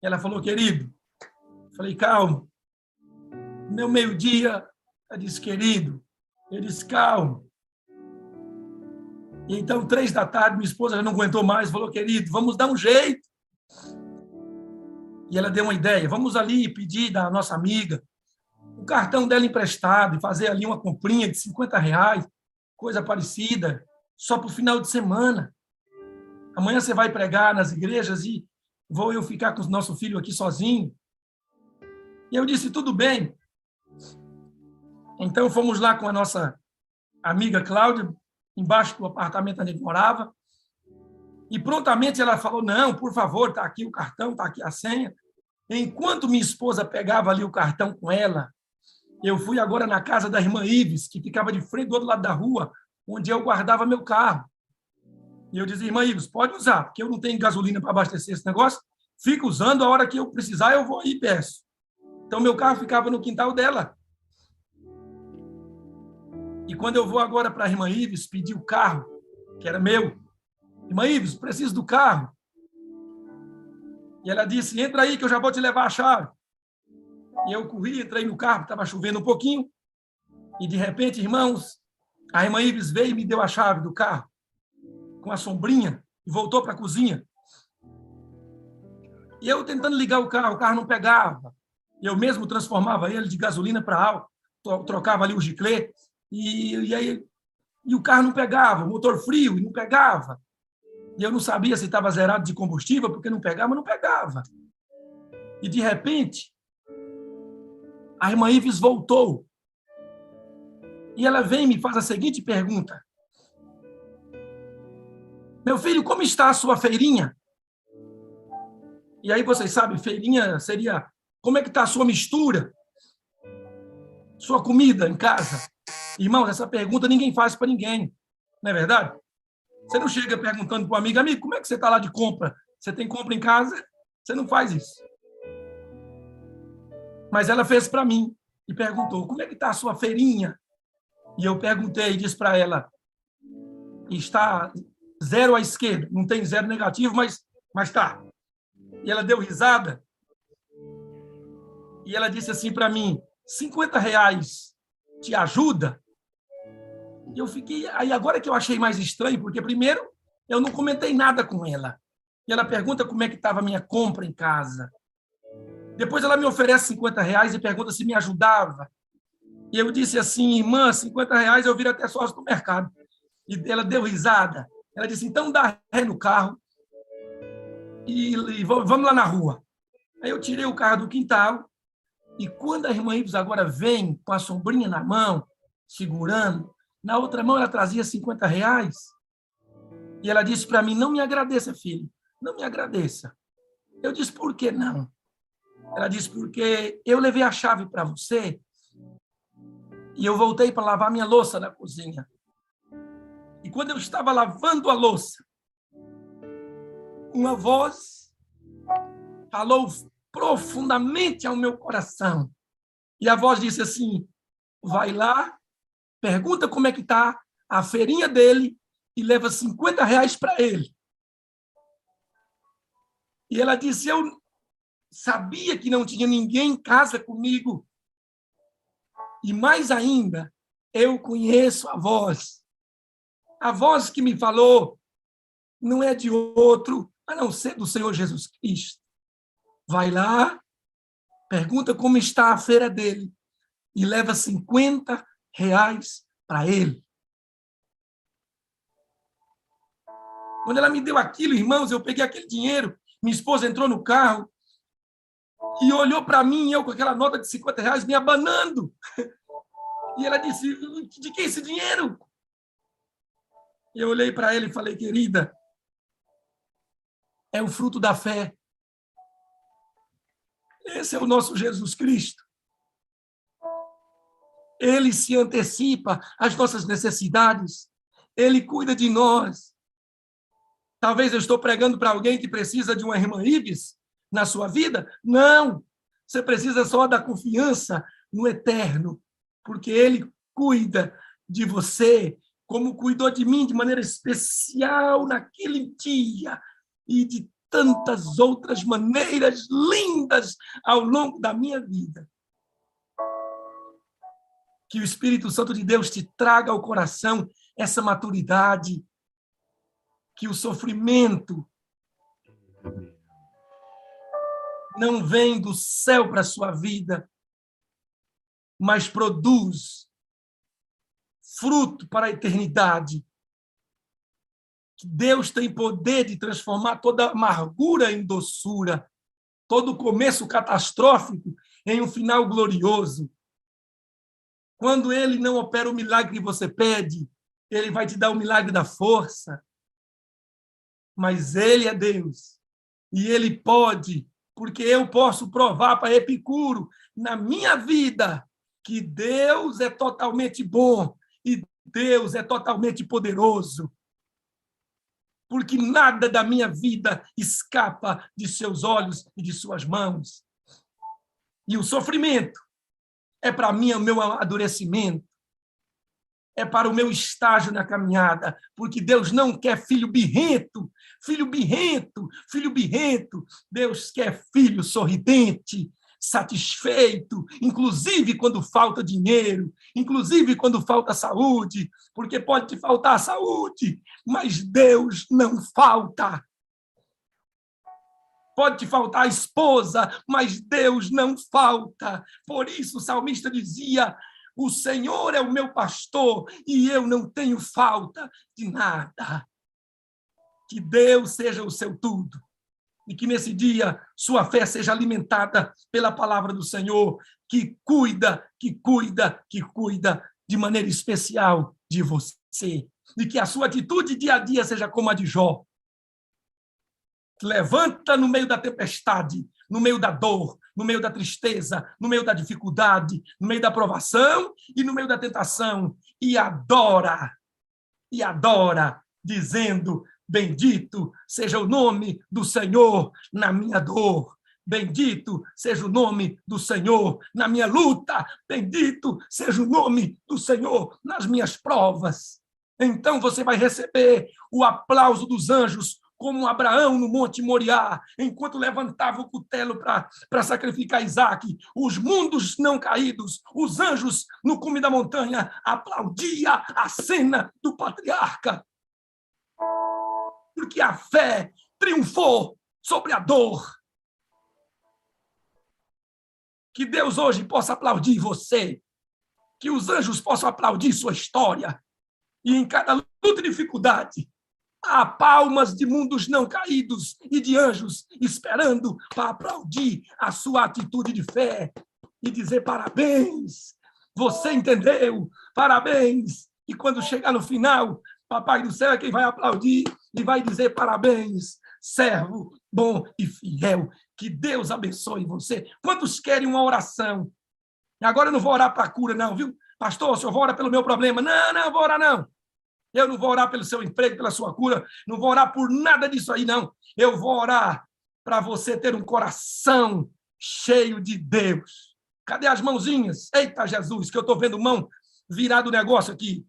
e ela falou: querido, falei: calma. Meu meio-dia, ela disse: querido, eu disse: calma. E então, 3 da tarde, minha esposa já não aguentou mais, falou: querido, vamos dar um jeito. E ela deu uma ideia: vamos ali pedir da nossa amiga o cartão dela emprestado e fazer ali uma comprinha de R$50, coisa parecida, só para o final de semana. Amanhã você vai pregar nas igrejas e vou eu ficar com o nosso filho aqui sozinho. E eu disse: tudo bem. Então fomos lá com a nossa amiga Cláudia, embaixo do apartamento onde a gente morava, e prontamente ela falou: não, por favor, está aqui o cartão, está aqui a senha. Enquanto minha esposa pegava ali o cartão com ela, eu fui agora na casa da irmã Ives, que ficava de frente do outro lado da rua, onde eu guardava meu carro. E eu dizia: irmã Ives, pode usar, porque eu não tenho gasolina para abastecer esse negócio, fica usando, a hora que eu precisar eu vou aí e peço. Então, meu carro ficava no quintal dela. E quando eu vou agora para a irmã Ives pedir o carro, que era meu: irmã Ives, preciso do carro. E ela disse: entra aí que eu já vou te levar a chave. E eu corri, entrei no carro, estava chovendo um pouquinho, e de repente, irmãos, a irmã Ives veio e me deu a chave do carro, com a sombrinha, e voltou para a cozinha. E eu tentando ligar o carro não pegava. Eu mesmo transformava ele de gasolina para álcool, trocava ali o giclê, e o carro não pegava, o motor frio, e não pegava. E eu não sabia se estava zerado de combustível, porque não pegava, mas não pegava. E, de repente, a irmã Ives voltou. E ela vem e me faz a seguinte pergunta: meu filho, como está a sua feirinha? E aí, vocês sabem, feirinha seria: como é que está a sua mistura? Sua comida em casa? Irmãos, essa pergunta ninguém faz para ninguém. Não é verdade? Você não chega perguntando para um amigo: amigo, como é que você está lá de compra? Você tem compra em casa? Você não faz isso. Mas ela fez para mim. e perguntou: como é que está a sua feirinha? E eu perguntei, disse para ela: está 0 à esquerda, não tem 0 negativo, mas está. E ela deu risada e ela disse assim para mim: R$ 50 te ajuda? E eu fiquei. Aí agora que eu achei mais estranho, porque primeiro eu não comentei nada com ela. E ela pergunta como é que estava a minha compra em casa. Depois ela me oferece R$ 50 e pergunta se me ajudava. E eu disse assim: irmã, R$ 50 eu viro até sócio do mercado. E ela deu risada. Ela disse: então dá ré no carro e vamos lá na rua. Aí eu tirei o carro do quintal e quando a irmã Ibs agora vem com a sombrinha na mão, segurando, na outra mão ela trazia R$ 50 e ela disse para mim: não me agradeça, filho, não me agradeça. Eu disse: por que não? Ela disse: porque eu levei a chave para você e eu voltei para lavar minha louça na cozinha. E quando eu estava lavando a louça, uma voz falou profundamente ao meu coração. E a voz disse assim: vai lá, pergunta como é que está a feirinha dele e leva R$ 50 para ele. E ela disse: eu sabia que não tinha ninguém em casa comigo. E mais ainda, eu conheço a voz. A voz que me falou não é de outro, a não ser do Senhor Jesus Cristo. Vai lá, pergunta como está a feira dele e leva R$ 50 para ele. Quando ela me deu aquilo, irmãos, eu peguei aquele dinheiro, minha esposa entrou no carro e olhou para mim, eu com aquela nota de R$ 50 me abanando. E ela disse: de que esse dinheiro? Eu olhei para ela e falei: querida, é o fruto da fé. Esse é o nosso Jesus Cristo. Ele se antecipa às nossas necessidades. Ele cuida de nós. Talvez eu estou pregando para alguém que precisa de uma irmã Ibis na sua vida. Não. Você precisa só da confiança no eterno, porque ele cuida de você, como cuidou de mim de maneira especial naquele dia e de tantas outras maneiras lindas ao longo da minha vida. Que o Espírito Santo de Deus te traga ao coração essa maturidade, que o sofrimento não vem do céu para a sua vida, mas produz fruto para a eternidade. Que Deus tem poder de transformar toda amargura em doçura, todo começo catastrófico em um final glorioso. Quando ele não opera o milagre que você pede, ele vai te dar o milagre da força. Mas ele é Deus. E ele pode, porque eu posso provar para Epicuro, na minha vida, que Deus é totalmente bom e Deus é totalmente poderoso. Porque nada da minha vida escapa de seus olhos e de suas mãos. E o sofrimento é para mim o meu amadurecimento, é para o meu estágio na caminhada, porque Deus não quer filho birrento, filho birrento, filho birrento. Deus quer filho sorridente, satisfeito, inclusive quando falta dinheiro, inclusive quando falta saúde, porque pode te faltar saúde, mas Deus não falta. Pode te faltar a esposa, mas Deus não falta. Por isso o salmista dizia: o Senhor é o meu pastor e eu não tenho falta de nada. Que Deus seja o seu tudo. E que nesse dia sua fé seja alimentada pela palavra do Senhor, que cuida, que cuida, que cuida de maneira especial de você. E que a sua atitude dia a dia seja como a de Jó. Levanta no meio da tempestade, no meio da dor, no meio da tristeza, no meio da dificuldade, no meio da provação e no meio da tentação, e adora, dizendo: bendito seja o nome do Senhor na minha dor, bendito seja o nome do Senhor na minha luta, bendito seja o nome do Senhor nas minhas provas. Então você vai receber o aplauso dos anjos, como Abraão no Monte Moriá, enquanto levantava o cutelo para sacrificar Isaque. Os mundos não caídos, os anjos no cume da montanha, aplaudia a cena do patriarca. Porque a fé triunfou sobre a dor. Que Deus hoje possa aplaudir você, que os anjos possam aplaudir sua história, e em cada luta e dificuldade, há palmas de mundos não caídos e de anjos esperando para aplaudir a sua atitude de fé e dizer parabéns, você entendeu, parabéns. E quando chegar no final, Papai do céu é quem vai aplaudir e vai dizer parabéns, servo bom e fiel. Que Deus abençoe você. Quantos querem uma oração? Agora eu não vou orar para a cura, não, viu? Pastor, o senhor vai orar pelo meu problema? Não vou orar, não. Eu não vou orar pelo seu emprego, pela sua cura, não vou orar por nada disso aí, não. Eu vou orar para você ter um coração cheio de Deus. Cadê as mãozinhas? Eita, Jesus, que eu estou vendo mão virado o negócio aqui.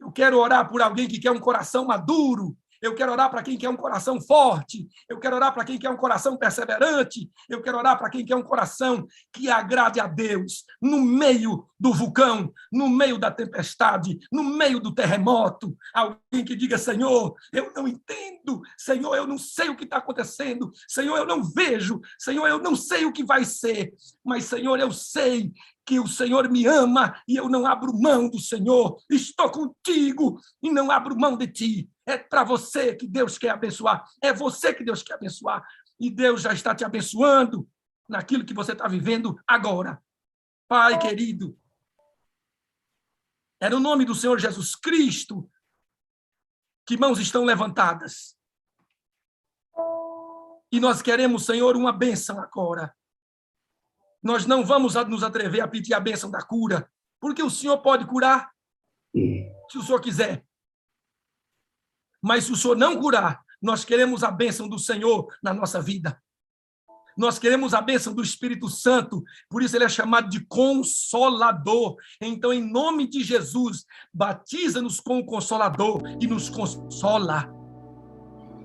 Eu quero orar por alguém que quer um coração maduro. Eu quero orar para quem quer um coração forte. Eu quero orar para quem quer um coração perseverante. Eu quero orar para quem quer um coração que agrade a Deus. No meio do vulcão, no meio da tempestade, no meio do terremoto. Alguém que diga, Senhor, eu não entendo. Senhor, eu não sei o que está acontecendo. Senhor, eu não vejo. Senhor, eu não sei o que vai ser. Mas, Senhor, eu sei que o Senhor me ama e eu não abro mão do Senhor. Estou contigo e não abro mão de ti. É para você que Deus quer abençoar. É você que Deus quer abençoar. E Deus já está te abençoando naquilo que você está vivendo agora. Pai querido, é no nome do Senhor Jesus Cristo que mãos estão levantadas. E nós queremos, Senhor, uma bênção agora. Nós não vamos nos atrever a pedir a bênção da cura, porque o Senhor pode curar se o Senhor quiser. Mas se o Senhor não curar, nós queremos a bênção do Senhor na nossa vida. Nós queremos a bênção do Espírito Santo, por isso ele é chamado de Consolador. Então, em nome de Jesus, batiza-nos com o Consolador e nos consola.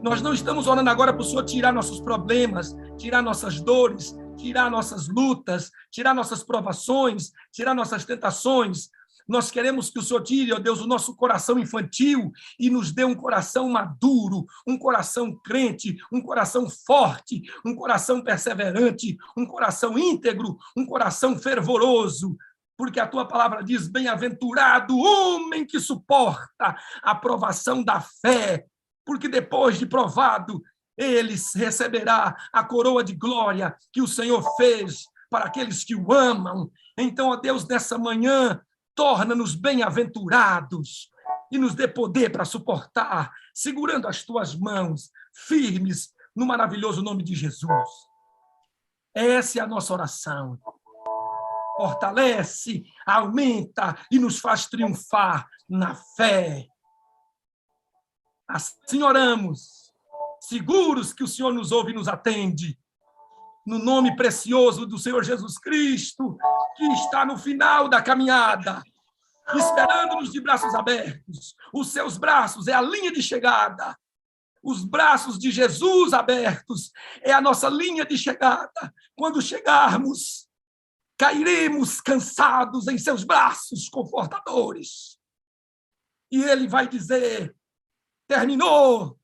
Nós não estamos orando agora para o Senhor tirar nossos problemas, tirar nossas dores, tirar nossas lutas, tirar nossas provações, tirar nossas tentações. Nós queremos que o Senhor tire, ó Deus, o nosso coração infantil e nos dê um coração maduro, um coração crente, um coração forte, um coração perseverante, um coração íntegro, um coração fervoroso. Porque a tua palavra diz, bem-aventurado o homem que suporta a provação da fé, porque depois de provado, ele receberá a coroa de glória que o Senhor fez para aqueles que o amam. Então, ó Deus, nessa manhã, torna-nos bem-aventurados e nos dê poder para suportar, segurando as tuas mãos, firmes, no maravilhoso nome de Jesus. Essa é a nossa oração. Fortalece, aumenta e nos faz triunfar na fé. Assim oramos, seguros que o Senhor nos ouve e nos atende, no nome precioso do Senhor Jesus Cristo, que está no final da caminhada, esperando-nos de braços abertos. Os seus braços é a linha de chegada. Os braços de Jesus abertos é a nossa linha de chegada. Quando chegarmos, cairemos cansados em seus braços confortadores. E ele vai dizer, terminou,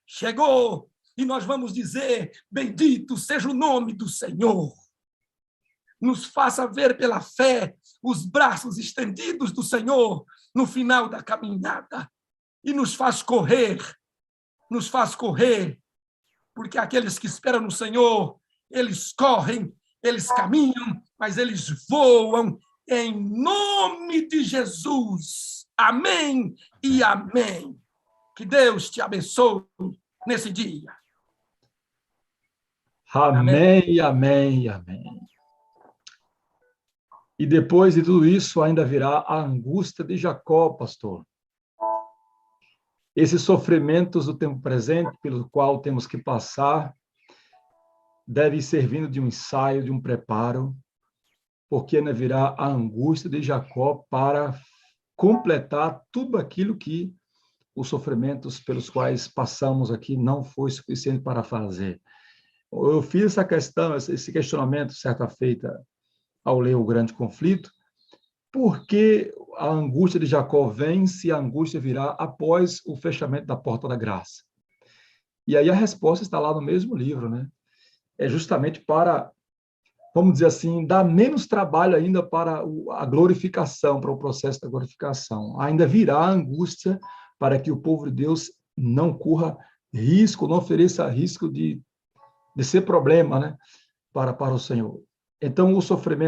chegou, e nós vamos dizer, bendito seja o nome do Senhor. Nos faça ver pela fé os braços estendidos do Senhor no final da caminhada. E nos faz correr, porque aqueles que esperam no Senhor, eles correm, eles caminham, mas eles voam em nome de Jesus. Amém e amém. Que Deus te abençoe nesse dia. Amém, amém, amém. E depois de tudo isso, ainda virá a angústia de Jacó, pastor. Esses sofrimentos do tempo presente, pelo qual temos que passar, deve ir servindo de um ensaio, de um preparo, porque ainda virá a angústia de Jacó para completar tudo aquilo que os sofrimentos pelos quais passamos aqui não foi suficiente para fazer. Eu fiz essa questão, esse questionamento certa feita ao ler o Grande Conflito, porque a angústia de Jacó vem se a angústia virá após o fechamento da porta da graça. E aí a resposta está lá no mesmo livro, né? É justamente para, vamos dizer assim, dar menos trabalho ainda para a glorificação, para o processo da glorificação. Ainda virá a angústia para que o povo de Deus não corra risco, não ofereça risco de ser problema, né, para o Senhor. Então, o sofrimento